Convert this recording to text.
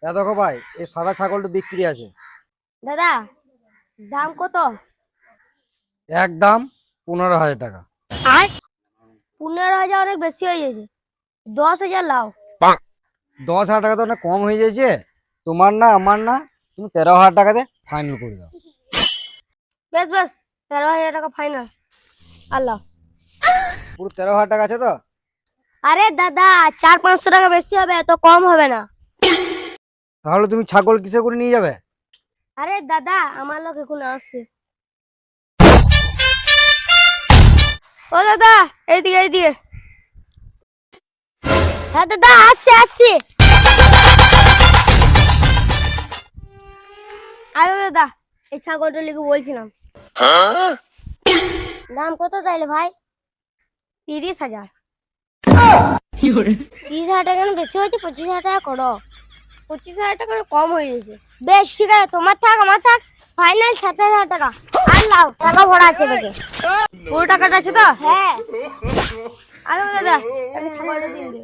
দেখো ভাই, এই সাদা ছাগলটা বিক্রি আছে। দাদা দাম কত? একদম 15,000 টাকা। 15,000 অনেক বেশি হয়ে গেছে, 10,000 লাও। 10,000 টাকা তো অনেক কম হয়ে যাচ্ছে। তোমার না আমার না, তুমি 13,000 টাকাতে ফাইনাল করে দাও। বেশ বেশ, 13,000 টাকা ফাইনাল। আল্লাহ। পুরো 13,000 টাকা আছে তো? আরে দাদা 400-500 টাকা বেশি হবে, এত কম হবে না। তাহলে তুমি ছাগল কিসে করে নিয়ে যাবে? আরে দাদা আমার লোক এখন আসছে। ও দাদা এইদিকে এইদিকে। হ্যাঁ দাদা আসছে আসছে। আরে দাদা এই ছাগলটা লিখে বলছিলাম। দাম কত চাইলে ভাই? 30,000। 30,000 টাকা বেশি হয়েছে, 25,000 টাকা করো। 25,000 টাকা কম হয়ে গেছে। বেশ ঠিক আছে, তোমার থাক আমার থাক, ফাইনাল 7,000 টাকা। আর লাও, টাকা ভরা আছে দেখে। পুরো টাকাটা আছে তো? হ্যাঁ। আরে দাদা আমি ছাগলটা দিয়ে দিই।